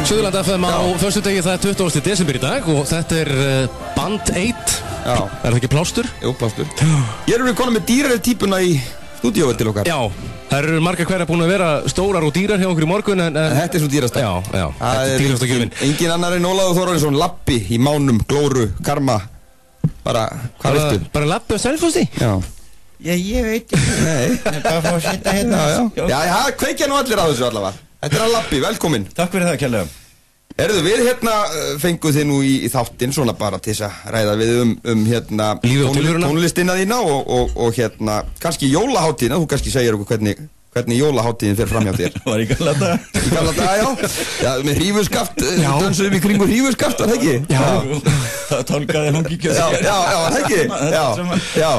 Suðurland FM á föstudegi, það 20. desember í dag og þetta Band 8. Já. Það ekki plástur? Jú, plástur. Ég erum við konar með dýrari típuna í stúdíóið til okkar. Já, það eru margar hverja búin að vera stórar og dýrar hjá okkur í morgun en þetta svo dýrasta. Já, þetta dýrasta gjöfin. Engin annar en Ólafur Þórarinsson, lappi í mánum, glóru, karma. Bara, hvað veistu? Bara lappi á Selfossi? Já. Já, ég veit ekki. Nei. Bara að fá að setja hérna. Já, kveikja nú allir á þessu allavega. Þetta að lappi, velkomin. Takk fyrir það, kærlega. Erðu við fenguð þið nú í þáttinn svona bara til þess að ræða við tónlistina þína og kannski jólaháttíðina. Þú kannski segir okkur hvernig jólaháttíðin fer fram hjá þér. Var í gamla daga. Í gamla daga, já. Já, með hrífuskaft, dansuðum í kringu hrífuskaft, var það ekki? Já. Það tálkaði hangikjöð. Já, var það ekki? Já.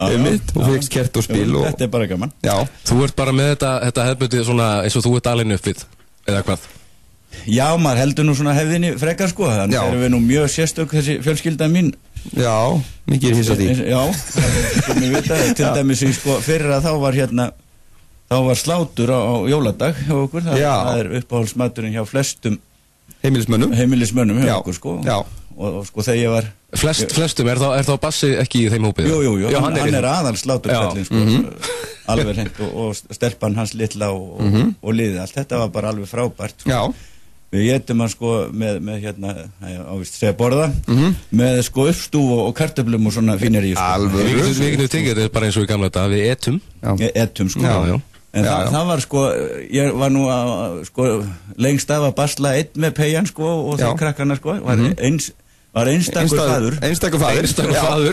Þú fegst kert og spil og... Þetta bara gaman. Já. Þú ert bara með þetta hefðbundið svona eins og þú ert alinn upp við, eða hvað? Já, maður heldur nú svona hefðinni frekar sko, þannig erum við nú mjög sérstök þessi fjölskylda mín. Já, mikið hins að því. Já, við vita, til dæmis sko, fyrir að þá var slátur á jóladag hjá okkur, það uppáhaldsmaturinn hjá flestum heimilismönnum hjá okkur sko. Já. Og sko þegar ég var flestum, er þá Bassi ekki í þeim hópið? Jú, hann aðal sláturkallinn sko, alveg hreint og stelpan hans litla og liðið, allt þetta var bara alveg frábært sko. Við étum hann sko með ávist segja borða, með sko uppstúf og kartöflum og svona fínir í sko. Alveg, við getum tekið þetta bara eins og í gamla dag, við etum sko. Já. En það var sko, ég var nú sko lengst af að basla einn með peyjan sko og þeir krakkana sko, var einstakur faður.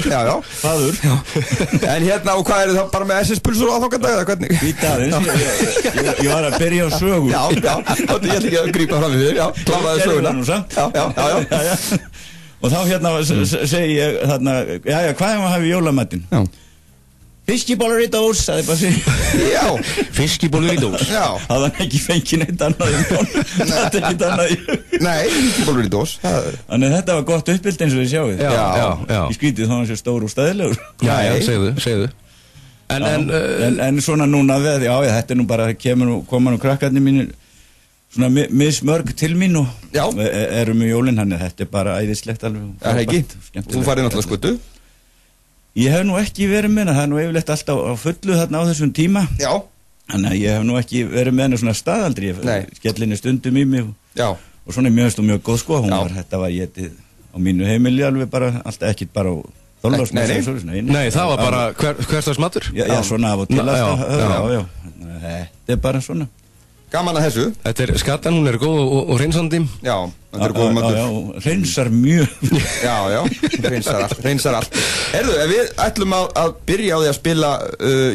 Já. Faður. En og hvað er það bara með SS-pulsur á þokkandag eða hvernig? Víta aðeins, ég var að byrja á sögu. Já, ég ætla ekki að grípa fram í þér, kláraði söguna. Já. Og þá segi ég hvað er að hafa í jólamatinn? Já. Fiskibólur í dós, sagði Bassi. Já, fiskibólur í dós. Já. Það var ekki fengið neitt annað í mál. Þetta er ekkert annað í. Nei, fiskibólur í dós. Þannig þetta var gott uppbyggt eins og þið sjáuð. Já. Í skrítið þá hann sé stór og stæðilegur. Já, segðu. En svona núna við, þetta nú bara, koma nú krakkarnir mínir svona mismörg til mín og erum í jólinn, þannig þetta bara æðislegt alveg. Það ekki, þú farið náttúrulega skuttu. Ég hef nú ekki verið með það nú yfirleitt alltaf á fullu þarna á þessum tíma. Já. Þannig að ég hef nú ekki verið með henni svona staðaldri. Skellinni stundum í mig og svona mjög góð sko. Þetta var getið á mínu heimili alveg bara, alltaf ekkit bara á þólasmöss. Nei, það var bara hverstags matur? Já, svona af og til alltaf. Já. Þetta bara svona. Gaman að þessu. Þetta skatan, hún góð og hreinsandi. Já, þetta góð matur. Já, hreinsar mjög. Já, hreinsar allt. Herðu, við ætlum að byrja á því að spila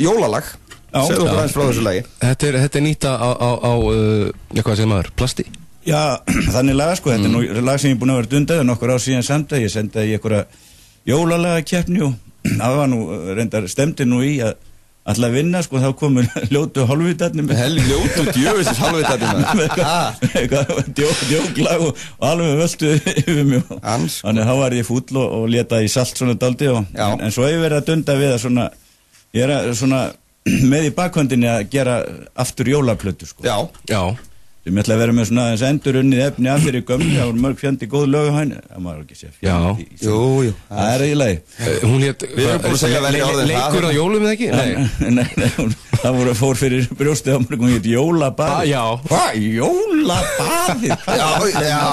jólalag. Segðu okkur aðeins frá þessu lagi. Þetta nýtt á hvað segir maður, plasti? Já, þannig laga sko, þetta nú lag sem ég búin að vera dundað nokkur ár síðan samt að ég sendaði í einhverja jólalagakeppni og það var nú reyndar stemdi nú í að alltaf vinna, sko, þá komur ljótu hálfvitarnir með ljótu djöfisins hálfvitarnir djóklag og alveg völdu yfir mig þannig þá var ég fúll og letaði í salt svona daldi en svo hef ég verið að dunda við að svona ég er svona með í bakhöndinni að gera aftur jólaplötu sko. Já sem ég ætla að vera með svona aðeins endurunnið efni af þeirri gömlu, það voru mörg fjandi góð lög á henni, það maður ekki segja fjandi. Jú. Það er í lagi. Hún hét, leikur á jólum eða ekki? Nei, það fór fyrir brjóstið á mörg, hún hét Jólabað. Já. Hvað? Jólabaðið? Já.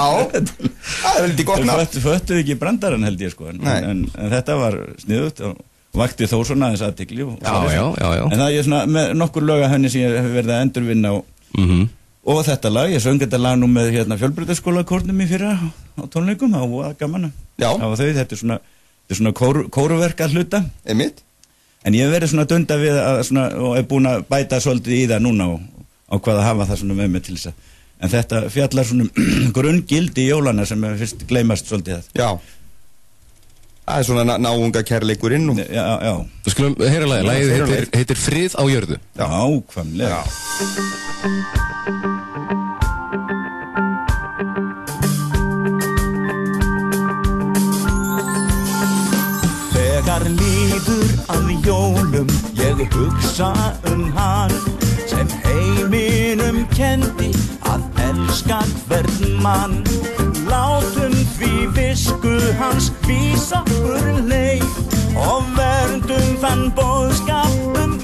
Það er veldig gott nafn. Föttuð ekki brandarann held ég sko, en þetta var sniðugt og vakti þó svona aðeins athygli. Já. En það er svona með nokkur lög af henni sem ég hef verið að endurvinna og þetta lag, ég söng þetta lag nú með fjölbrautaskólakórnum í fyrra á tónleikum, það var gaman það var þau, þetta er svona kóruverk að hluta Einmitt. En ég hef verið svona dunda við og er búin að bæta svolítið í það núna á hvað að hafa það svona með mig til þess að en þetta fjallar svona grunngildi í jólana sem fyrst gleymast svolítið Já. Það er svona náunga kærleikurinn Já. Við skulum heyra lagið. Lagið heitir Frið á jörðu. Já, ákvæmlega. Þegar líður að jólum ég hugsa hann sem heiminum kendi að elska elska hvern mann. Látum því visku hans vísa leið og verndum þann boðskap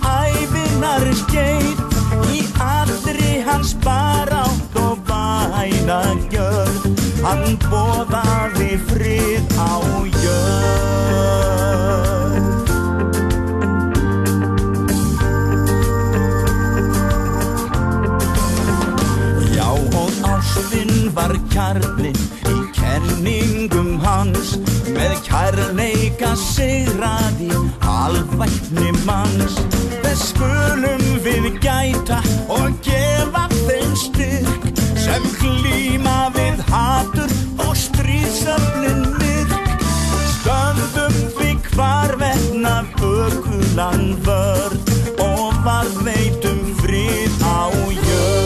ævinnar skeið. Í allri hans barátt og vænagjörð, hann boðaði frið á jörð. Já, og ástin var kjarninn í kenningum hans, með kærleika sigraði alvætni manns. Þess skulum við gæta og gefa þeim styrk sem glíma við hatur og stríðsöflin myrk. Stöndum því hvarvetna ökulan vörð og varðveitum frið á jörð.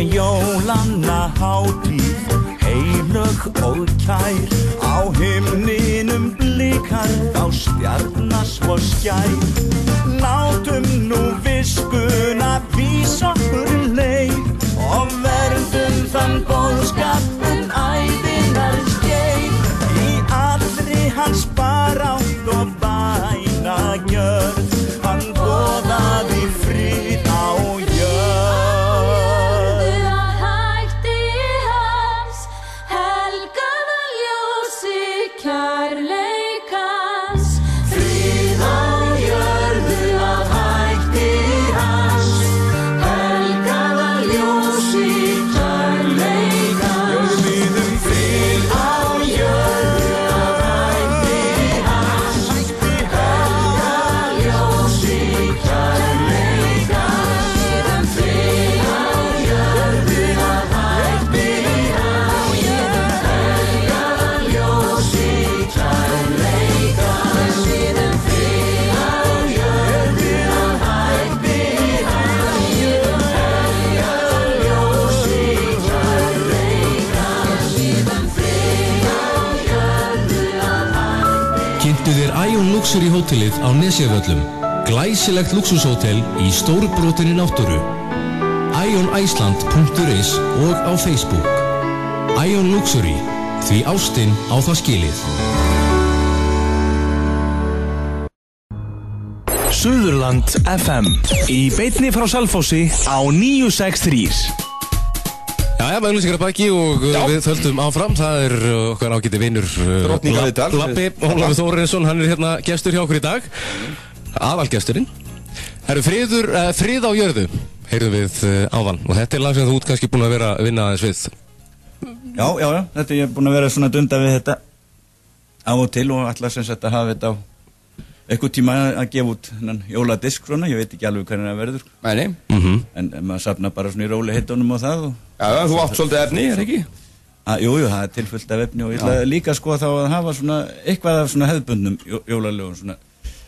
Jólanna hátíð, heilög og kær, á himninum blikar þá stjarna svo skær. Látum nú viskuna vísa leið og verndum þann boðskap ævinnar skeið. Í allri hans barátt og vænagjörð, hann boðaði frið á jörð. Luxury hótelið á Nesjavöllum. Glæsilegt luxushótel í stórbrotinni náttúru. ioniceland.is og á Facebook. Ion Luxury, því ástin á það skilið. Suðurland FM í beinni frá Selfossi á 963. Jæja, auglýsingar að baki og við þöldum áfram. Það er okkar ágæti vinur Labbi Ólafur Þórarinsson, hann er hérna gestur hjá okkur í dag. Aðalgesturinn. Það eru frið á jörðu, heyrðum við áðan. Og þetta er lag sem þú ert kannski búin að vera að vinna aðeins við. Já, þetta ég er búin að vera svona dunda við þetta á og til og ætla sem sagt að hafa þetta á eitthvað tíma að gefa út jóladisk svona, ég veit ekki alveg hvernig það verður. Nei. En maður safnar bara svona í róli heitunum og það og... Já, þú átt svolítið efni, er ekki? Jú, það er tilfullt af efni og ég ætla líka sko þá að hafa svona eitthvað af svona hefðbundnum jólalögum svona.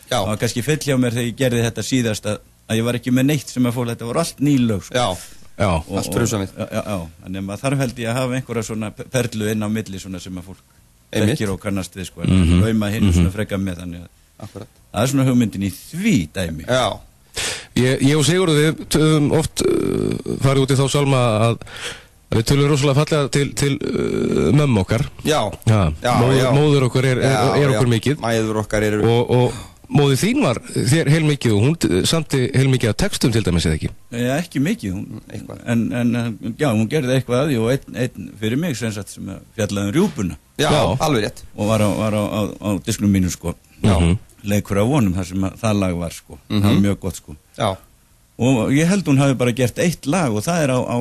Já. Það var kannski fell hjá mér þegar ég gerði þetta síðast að ég var ekki með neitt sem að fóla, þetta voru allt nýlög sko. Já, allt frusamið. Já, þannig að maður þarf held ég að hafa einhverja svona perlu inn á milli svona sem að fólk þekkir og kannast við sko, en lauma hinn svona freka með þannig að akkurat. Það er svona hugmyndin í því dæmi. Já. Ég og Sigurður við höfum oft farið út í þá sálma að við tölum rosalega fallega til mömmu okkar. Já. Móður okkar er okkur mikið. Mæður okkar eru. Og móðir þín var þér heilmikið og hún samti heilmikið af textum til dæmis eða ekki? Já, ekki mikið, en hún gerði eitthvað að því og einn fyrir mig sem fjallaði rjúpuna. Já, alveg rétt. Og var á disknum mínu sko. Já. Leikur á vonum þar sem það lag var sko. Það var mjög gott sko. Já. Og ég held hún hafi bara gert eitt lag og það er á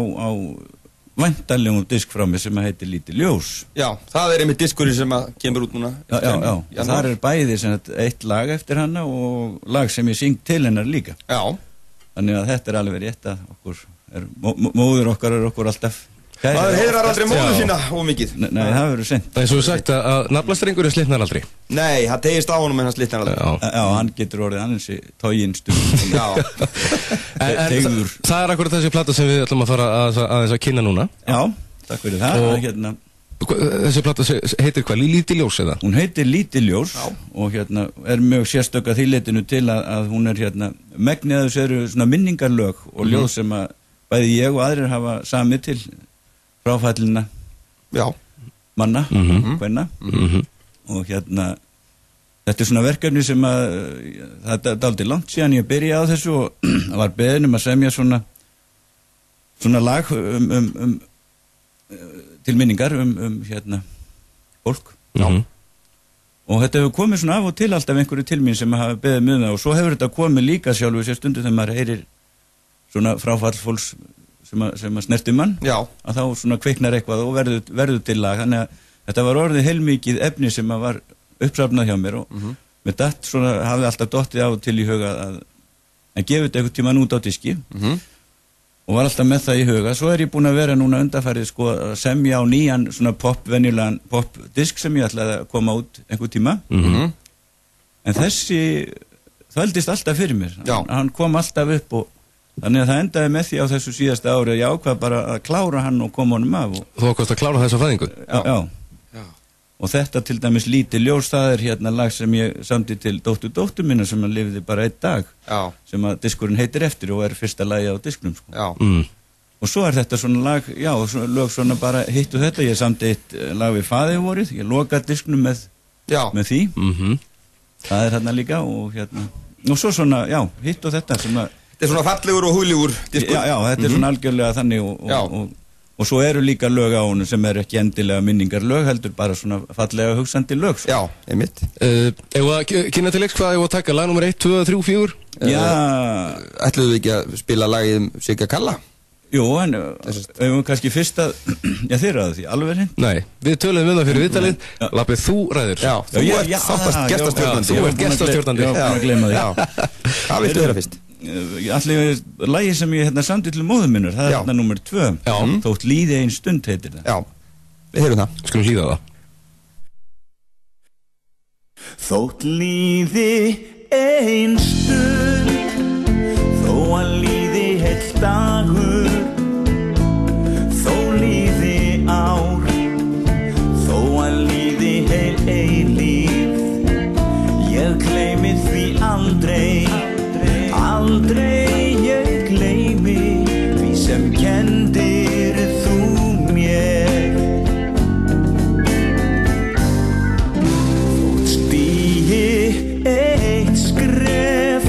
væntanlegum disk frá mig sem heitir Lítið ljós. Já, það er einmitt diskurinn sem kemur út núna. Já. Það er bæði eitt lag eftir hana og lag sem ég syng til hennar líka. Já. Þannig að þetta er alveg rétt að okkur móður okkar er okkur alltaf Maður heiðrar aldrei móður sína ómikið. Nei, það verður seint. Eins og við sagt að naflastrengurinn slitnar aldrei. Nei, það tegist á honum en hann slitnar aldrei. Já, hann getur orðið annars í tóginn stund. Já. En það akkurat þessi plata sem við ætlum að fara aðeins að kynna núna. Já, takk fyrir það. Þessi plata heitir hvað? Lítið ljós eða? Hún heitir Lítið ljós og er mjög sérstök að því leitinu til að hún megnið að þessu eru svona minningarlög og ljóð sem að bæði ég og aðrir hafa samið til fráfallina manna, kvenna og þetta svona verkefni sem að það er dálítið langt síðan ég byrjaði á þessu og var beðin að semja svona lag til minningar fólk og þetta hefur komið svona af og til alltaf einhverju til mín sem hafa beðið með það og svo hefur þetta komið líka sjálfur sér stundu þegar maður heyrir svona fráfall fólks sem að snerti mann að þá svona kveiknar eitthvað og verður til lag þannig að þetta var orðið heilmikið efni sem að var uppsafnað hjá mér og með datt svona hafði alltaf dottið á til í huga að gefa þetta einhvern tímann út á diski og var alltaf með það í huga svo ég búin að vera núna undanfarið sko að semja á nýjan svona venjulegan popdisk sem ég ætlaði að koma út einhvern tíma en þessi þvældist alltaf fyrir mér hann kom alltaf upp og þannig að það endaði með því á þessu síðasta ári að ég ákvað bara að klára hann og koma honum af Þú ákvaðst að klára þessa fæðingu? Já og þetta til dæmis Lítið ljós það lag sem ég samdi til dóttur minna sem að lifði bara einn dag sem að diskurinn heitir eftir og fyrsta lagi á disknum sko. Og svo þetta svona lag lög svona bara hitt og þetta ég samdi eitt lag við faðir vorið ég lokaði disknum með því það þarna líka og svo svona hitt og þetta sem að Þetta svona fallegur og hugljúgur diskur. Já, þetta svona algjörlega þannig og svo eru líka lög á honum sem ekki endilega minningar lög heldur bara svona fallega hugsandi lög. Já, einmitt. Ef að kynna til leiks hvað ef að taka lag nummer 1, 2, 3, 4? Já. Ætluðu við ekki að spila lagið Sigga Kalla? Jú, en ef við kannski fyrst að þið ræðu því, alveg hreint? Nei, við töluðum það fyrir viðtalið Lappið, þú ræður. Já, þú ert þáttast gestastjórnandi. Þú ert gestastjórnandi. Já, búin að gleyma því. Hvað viltu vera fyrst? Allir lagi sem ég samdi til móður minnur það er nummer 2 Þótt líði ein stund heitir það Já, við heyrum það Skulum hlýða það Þótt líði ein stund þó að líði heill dagur þó líði ár þó að líði heil eilífð ég gleymi því aldrei ég gleymi því sem kendir þú mér Þótt stígi eitt skref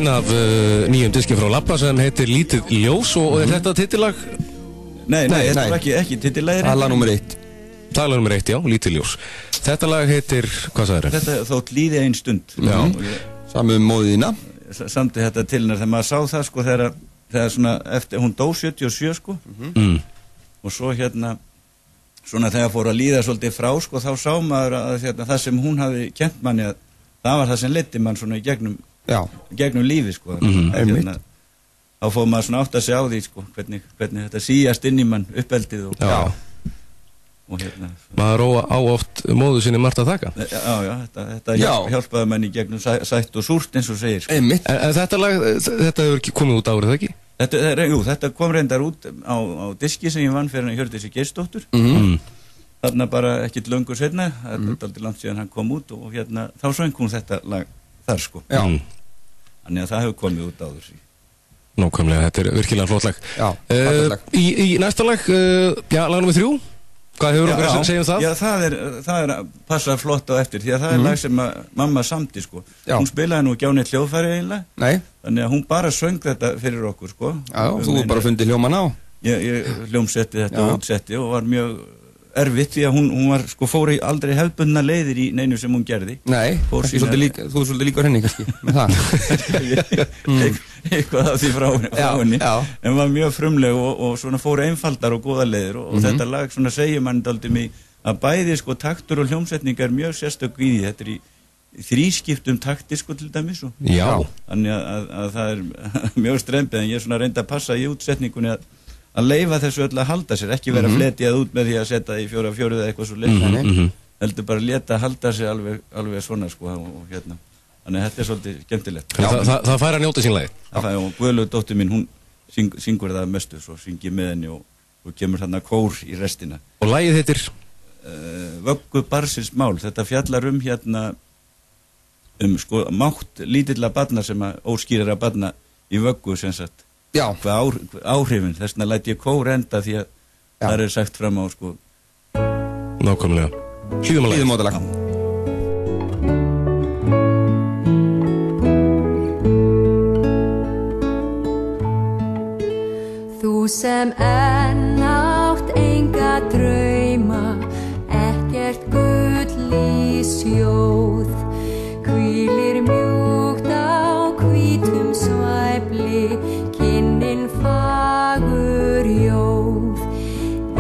finna af nýjum diski frá Labba sem heitir Lítið ljós og er þetta titillag? Nei, þetta var ekki titillagir. Það er lag nummer 1. Það er lag nummer 1, já, Lítið ljós. Þetta lag heitir, hvað sagðir þér? Þetta þótt líði ein stund. Já, saman með móðina. Samt þetta til hennar þegar maður sá það sko þegar svona eftir, hún dó 77 sko. Og svo svona þegar fór að líða svolítið frá sko, þá sá maður að það sem hún hafi kent manni að það var það sem leiddi mann svona í gegnum lífi sko. Þá fór maður svona átt að segja á því sko, hvernig þetta síast inn í mann uppeldið og maður á oft móðu sinni margt að þakka. Þetta hjálpaði mann í gegnum sætt og súrt eins og segir sko. En þetta lag, þetta hefur ekki komið út árið, ekki? Þetta kom reyndar út á diski sem ég vann fyrir Hjördísi Geirsdóttur. Þarna bara ekkert löngu seinna, þetta er aldrei langt síðan hann kom út og þá söng hún þetta lag þar sko. Þannig að það hefur komið út áður sí. Nákvæmlega, þetta er virkilega flott lag. Í næsta lag, lag nummer 3, hvað hefur okkur að segja um það? Já, það er passa flott á eftir, því að það er lag sem mamma samdi sko. Hún spilaði nú ekki á neitt hljóðfæri eiginlega. Nei. Þannig að hún bara söng þetta fyrir okkur sko. Já, þú bara fundið hljóman á. Ég hljómsetti þetta og útsetti og var mjög erfitt því að hún var sko fór í aldrei hefðbundna leiðir í neinu sem hún gerði. Nei, þú er svolítið líka henni kannski með það. Eitthvað af því frá henni. En var mjög frumleg og svona fór einfaldar og góða leiðir og þetta lag svona segir mann dálítið mig að bæði sko taktur og hljómsetning er mjög sérstök í því. Þetta er í þrískiptum takti sko til dæmis og þannig að það er mjög strembið en ég svona reyndi að passa í útsetningunni að leyfa þessu öll að halda sér, ekki vera fletjað út með því að setja í 4/4 eða eitthvað svo leið, heldur bara leta halda sér alveg svona sko og þannig að þetta er svolítið skemmtilegt. Það fær að njóta sín lagi. Og Guðlaug dóttir mín, hún syngur það mestu, svo syngi með henni og kemur þarna kór í restina. Og lagið heitir? Vöggu barnsins mál, þetta fjallar sko mátt lítilla barna sem óskýrara barna í vöggu sem sagt. Hvað áhrifin, þess vegna læt ég kór enda því að það er sagt fram á sko. Nákvæmlega. Hlýðum á þetta lag. Þú sem enn átt enga drauma, ekkert gull í sjóð, hvílir mjúkt á hvítum svæfli, kynnin fagur jóð,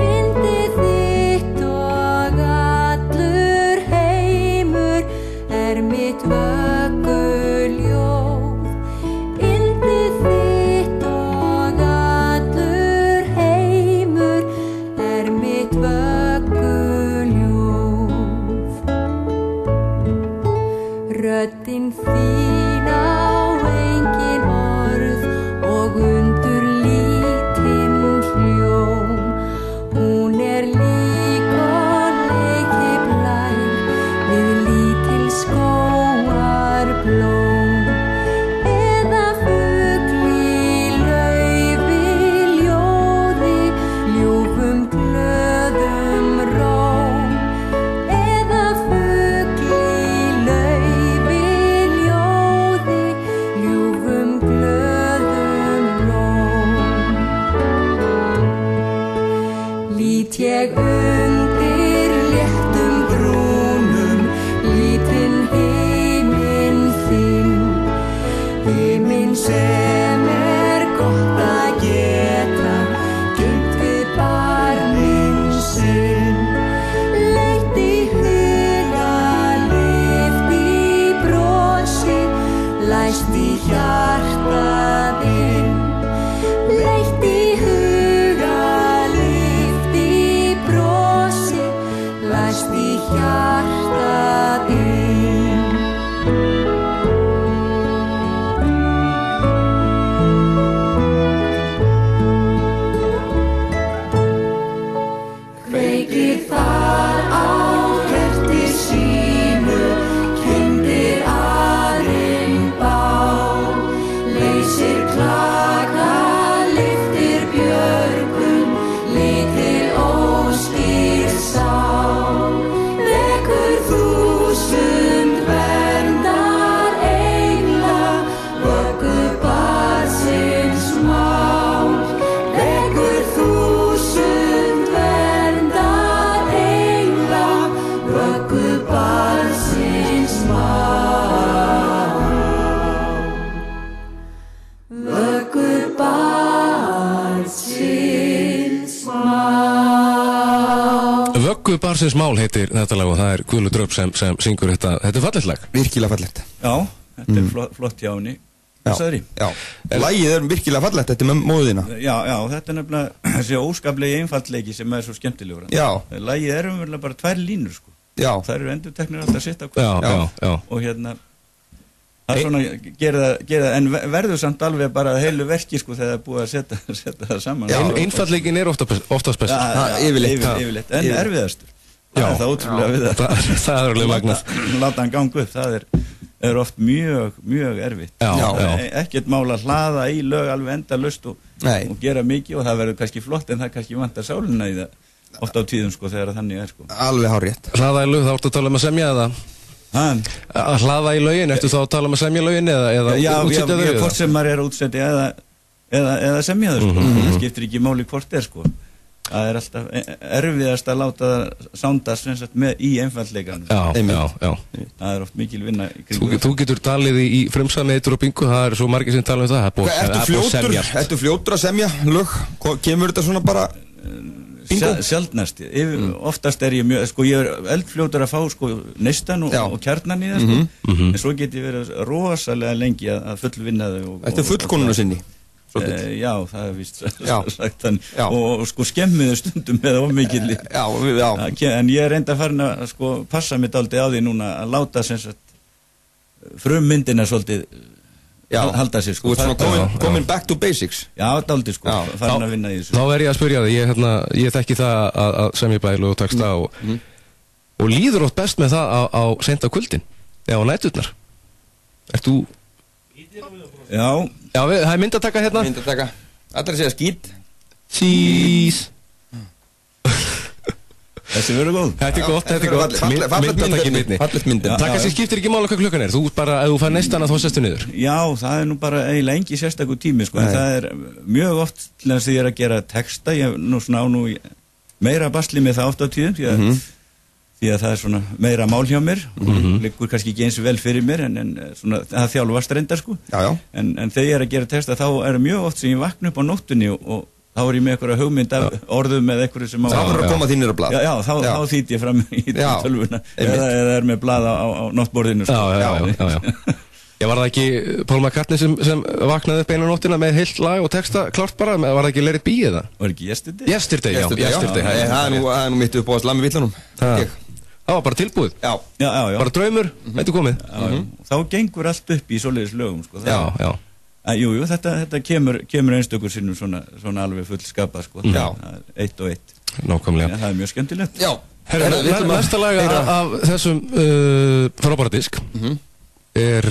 yndið þitt og allur heimur er mitt vögguljóð, yndið þitt og allur heimur er mitt vögguljóð. Röddin þín á engin orð Höggu barsins mál heitir þetta lag og það er Guðlu Dröpp sem syngur þetta. Þetta er fallegt lag. Virkilega fallegt. Já, þetta er flott hjá henni. Já. Lagið er virkilega fallegt, þetta er með móðina. Já, þetta er nefnilega þessi óskaplegi einfaldleiki sem er svo skemmtilegur. Já. Lagið er umverulega bara 2 línur, sko. Já. Það eru endurteknir alltaf sitt af Já. Og það er svona gera en verður samt alveg bara heilu verki, sko, þegar það er búið að setja það saman. Einfaldleikin er oftast best. Yfirleitt, en erfiðastur. Það er það ótrúlega við það. Það er alveg magnað. Láta hann ganga upp, það er oft mjög erfitt. Ekkert mál að hlaða í lög alveg endalaust og gera mikið og það verður kannski flott en það kannski vantar sálina í það oft á tíðum, sko, þegar þannig er, sko. Alveg hárrétt. Hlaða í lög, þá ertu að tala um að semja það. Að hlaða í lögin, ertu þá að tala um að semja lögin eða útsetja þau? Já, hvort sem maður er að útsetja eða semja þau, sko. Það skiptir ekki máli hvort er, sko. Það er alltaf erfiðast að láta það sándast í einfaldleikanum. Já. Það er oft mikil vinna í kringum. Þú getur talið í frumsamið eitur og bingo, það er svo margir sem tala um það. Ertu fljótur að semja lög? Kemur þetta svona bara sjaldnast. Oftast er ég mjög, sko, ég er eldfljótur að fá, sko, neistan og kjarnan í það, sko. En svo get ég verið rosalega lengi að fullvinna þau. Þetta er fullkonuna sinni. Já, það er víst sagt þannig. Og sko skemmiðu stundum með ómikilli. Já. En ég er reynda farin að, sko, passa mig dálítið á því núna að láta sem sagt frummyndina svolítið halda sér, sko. Þú ert svona komin back to basics. Já, dálítið, sko, farin að vinna í þessu. Þá er ég að spyrja þig, ég þekki það að semja bælu og texta og líður oft best með það á seint á kvöldin, eða á næturnar. Ert þú? Já, það er myndataka hérna. Myndataka. Allir segja skít. Cheese. Þessi verður góð. Þetta er gott. Fallegt myndin. Það kannski skiptir ekki máli hvað klukkan er. Þú bara, ef þú fær neistan að þá sestu niður. Já, það er nú bara eiginlega engi sérstakur tími, sko. En það er mjög oft til þess að ég er að gera texta. Ég nú svona á meira basli með það oft á tíðum, því að það er svona meira mál hjá mér. Liggur kannski ekki eins vel fyrir mér, en svona, það þjálfast reyndar, sko. Já. En þegar ég er að gera texta, þá er mjög oft sem ég vakna upp á nóttunni og þá er ég með einhverja hugmynd af orðum með einhverju sem á... Það voru að koma þínir á blað. Já, þá þýtt ég fram í tölvuna. Eða er með blað á náttborðinu. Já. Ég var það ekki Paul McCartney sem vaknaði upp einu nóttina með heilt lag og texta klart bara, var það ekki Let It Be eða? Var ekki Yesterday? Yesterday. Það er nú mitt upp á að slammi villanum. Það var bara tilbúið. Já. Bara draumur, þetta komið. Þá gengur allt upp í svoleiðis lögum, sko. Já. Jú, þetta kemur einstökur sinnum svona alveg fullskapað, sko. Já. Eitt og eitt. Nákvæmlega. Það er mjög skemmtilegt. Já. Næsta lag af þessum frábæra disk er,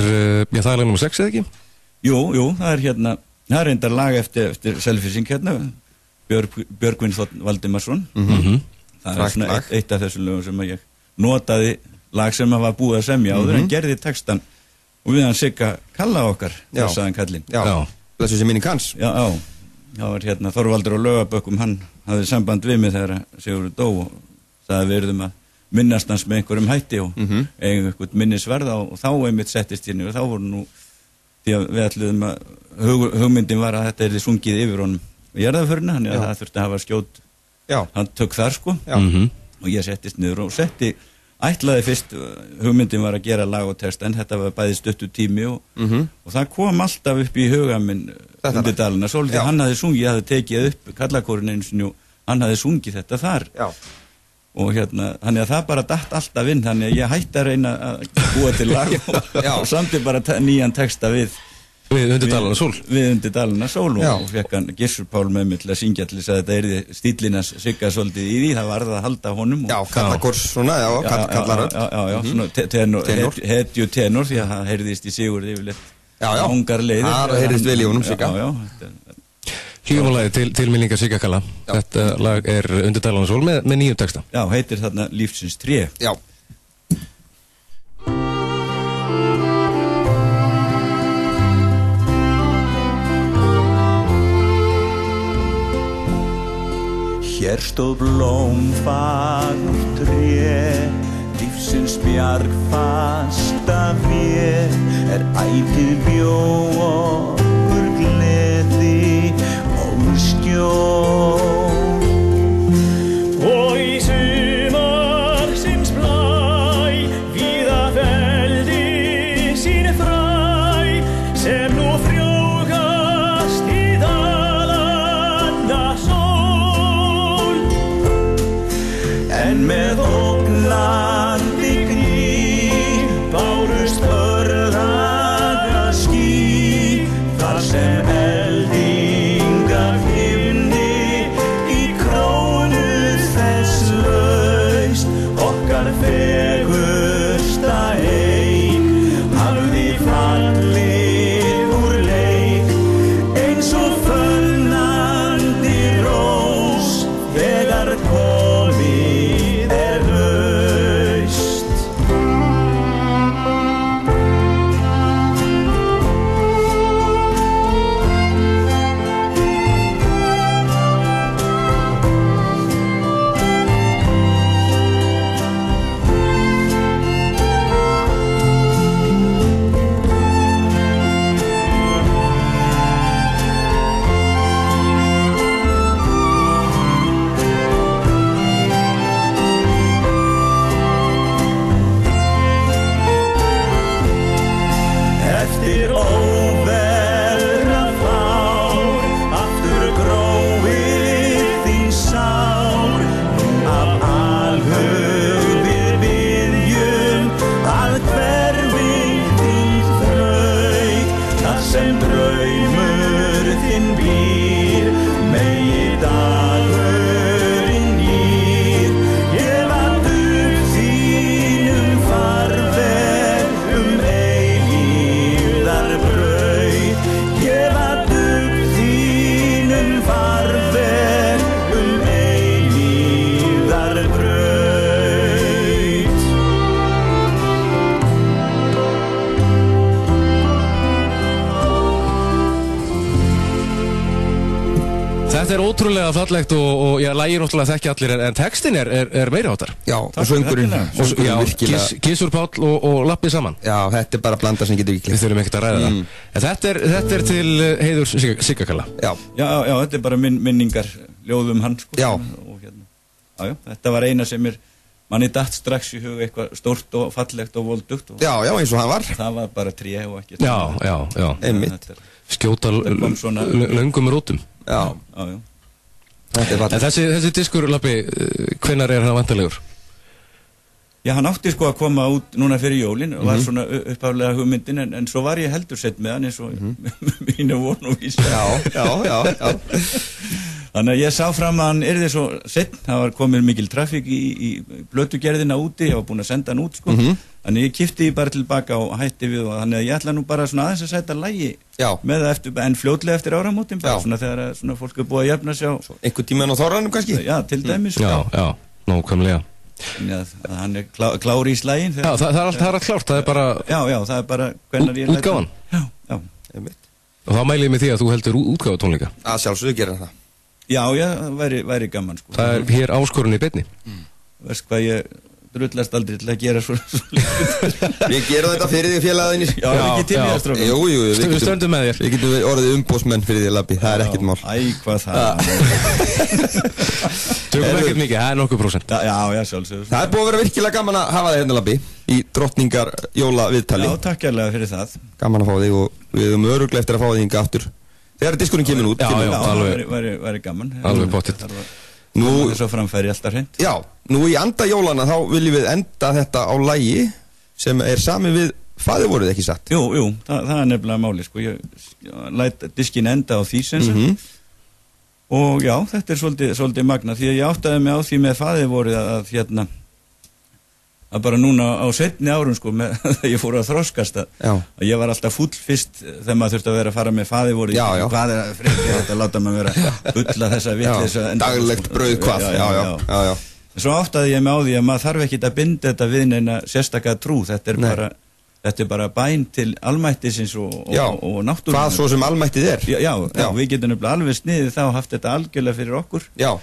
það er lag nr. 6 eða ekki? Jú, það er reyndar lag eftir Selfising hérna, Björgvin Valdimarsson. Það er svona eitt af þessum lögum sem ég notaði lag sem var búið að semja áður en gerði textan og við hann Sigga Kalla okkar, sagðan kallinn. Já, þessu sem minni kanns. Já, það var Þorvaldur á Laugabökkum, hann hafði samband við mig þegar Sigurður dó og það verðum að minnast hans með einhverjum hætti og eiga eitthvað minnisverða og þá einmitt settist hérna og þá voru nú, því að við ætluðum að hugmyndin var að þetta yrði sungið yfir honum og jarðarförina, þannig að það þurfti að hafa skjót, hann tök þar, sko, og ég settist niður og ætlaði fyrst, hugmyndin var að gera lag og text en þetta var bæði stuttu tími og það kom alltaf upp í huga minn undir dalina, svolítið hann hafði sungið, ég hafði tekið upp Kallakórinn einu sinni og hann hafði sungið þetta þar og þannig að það bara datt alltaf inn, þannig að ég hætti að reyna að búa til lag og samtidig bara nýjan texta við Undir Dalina Sól og fekk hann Gissur Pál með mig til að syngja til þess að þetta yrði stílinas Sigga svolítið í því, það varð að halda honum Kallakors svona, kallaröld svona hetju tenor því að það heyrðist í Sigurði yfirleitt langar leiðir það heyrðist vel í honum Sigga Hljómalagi til minningar Sigga Kalla þetta lag er Undir Dalina Sól með nýjum texta heitir þarna Lífsins tré Hér stóð blómfagur tré, lífsins bjargfasta vér, ætíð bjó okkur gleði og skjól. Og í sumar þetta ótrúlega fallegt og ég lægir náttúrulega þekki allir en textin meiri áttar. Já, og söngurinn virkilega. Gissur Páll og Lappi saman. Já, þetta bara blanda sem getur ekki. Við þurfum ekkert að ræða það. En þetta til heiður Sigga Kalla. Já, þetta bara minningar ljóðum hann, sko. Já. Já, þetta var eina sem manni datt strax í hug eitthvað stórt og fallegt og voldugt. Já, eins og hann var. Það var bara tré og ekki. Já. Einmitt. Skjóta löngum rútum. Já. En þessi diskur, Lappi, hvenær hann vantalegur? Já, hann átti sko að koma út núna fyrir jólin og var svona upphaflega hugmyndin en svo var ég heldur sett með hann eins og mínu von og vísa. Já. Þannig að ég sá fram að hann yrði svo sett, það var komið mikil trafík í blötugerðina úti, ég var búin að senda hann út sko. Þannig ég kipti því bara tilbaka og hætti við og þannig að ég ætla nú bara svona aðeins að setja lagi með það en fljótlega eftir áramótin bara svona þegar svona fólk búið að jafna sig á einhver tímaðan á Þorranum kannski? Já, til dæmis. Já, nákvæmlega. Þannig að hann klári í slaginn. Já, það er allt klárt, það er bara... Já, það er bara hvernig ég útgáfan. Já. Og þá mæli ég með því að þú heldur útgáfa tónleika. Að sjálfsögðu gera það. Já, væri gaman sko. Það er hér áskorun í beinni. Veist hvað ég drullast aldrei til að gera svo Við gerum þetta fyrir því félagaðinni. Já, ekki til mér strókar. Jú, við stöndum með þér. Við getum orðið umbósmenn fyrir því, Lappi, það er ekkert mál. Hvað það Tökum ekkert mikið, það er nokkuð prósent. Já, sjálfsögur. Það er búið að vera virkilega gaman að hafa þig hérna, Lappi, í drottningar jólaviðtali. Já, takk kærlega fyrir það. Gaman að fá þig og við höfum örugglega eftir að fá þig hingað aftur. Þegar diskurinn kemur út. Væri gaman. Alveg pottitt. Nú svo framfæri alltaf hreint. Já, nú í anda jólana þá viljum við enda þetta á lagi sem er sami við Faðirvorið, ekki satt? Jú, það er nefnilega máli sko. Ég læt diskin enda á því sem sagt. Og já, þetta er svolítið magna því að ég áttaði mig á því með Faðirvorið að bara núna á seinni árum sko þegar ég fór að þroskast að ég var alltaf fúll fyrst þegar maður þurfti að vera að fara með Faðirvorið. Hvað er frekar þetta að láta maður vera bulla þessa vitleysa daglegt brauð hvað. Já. Svo áttaði ég mig á því að maður þarf ekki að binda þetta við neina sérstaka trú. Þetta er bara bæn til almættisins og náttúrunnar. Hvað svo sem almættið er. Já, við getum nefnilega alveg sniðið þá haft þetta algjörlega fyrir okkur. Já.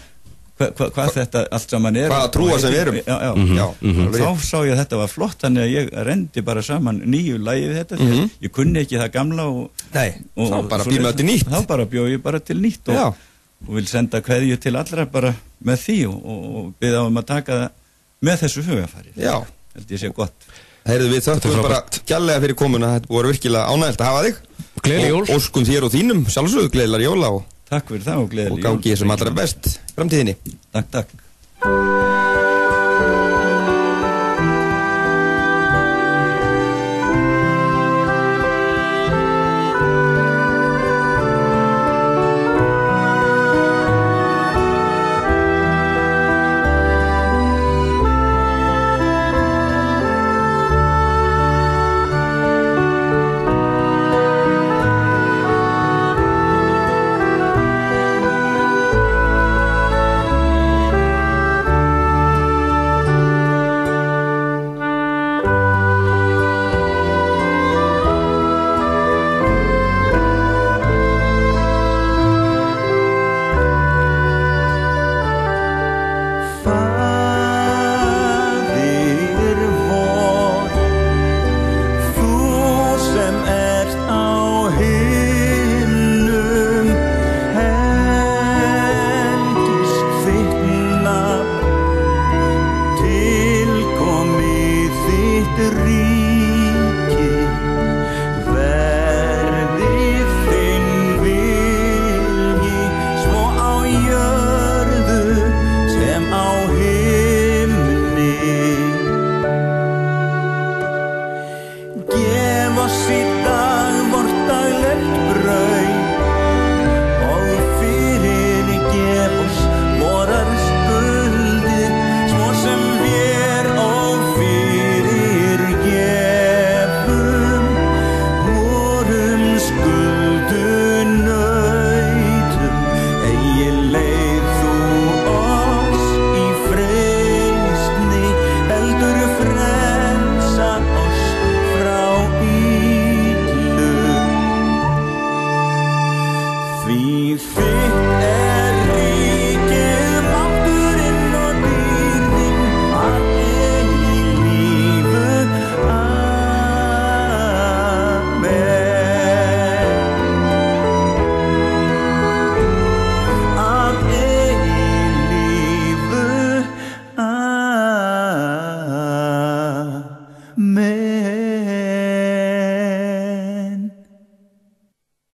Hvað þetta allt saman er. Hvaða trúa sem við erum. Já. Þá sá ég að þetta var flott, þannig að ég rendi bara saman nýju lagi við þetta. Ég kunni ekki það gamla þá bara býð maður til nýtt. Þá bara bjóð ég bara til nýtt og vil senda kveðju til allra bara með því og biðja að taka það með þessu hugafæri. Já. Held ég sé gott. Heyrðu, við þökkum bara kærlega fyrir komuna, þetta voru virkilega ánægilegt að hafa þig. Gleðileg jól. Óskum þér og þínum sjálfsögðu gleðilegar jóla Takk fyrir það og gleðileg jól. Og gangi sem allra best framtíðinni. Takk.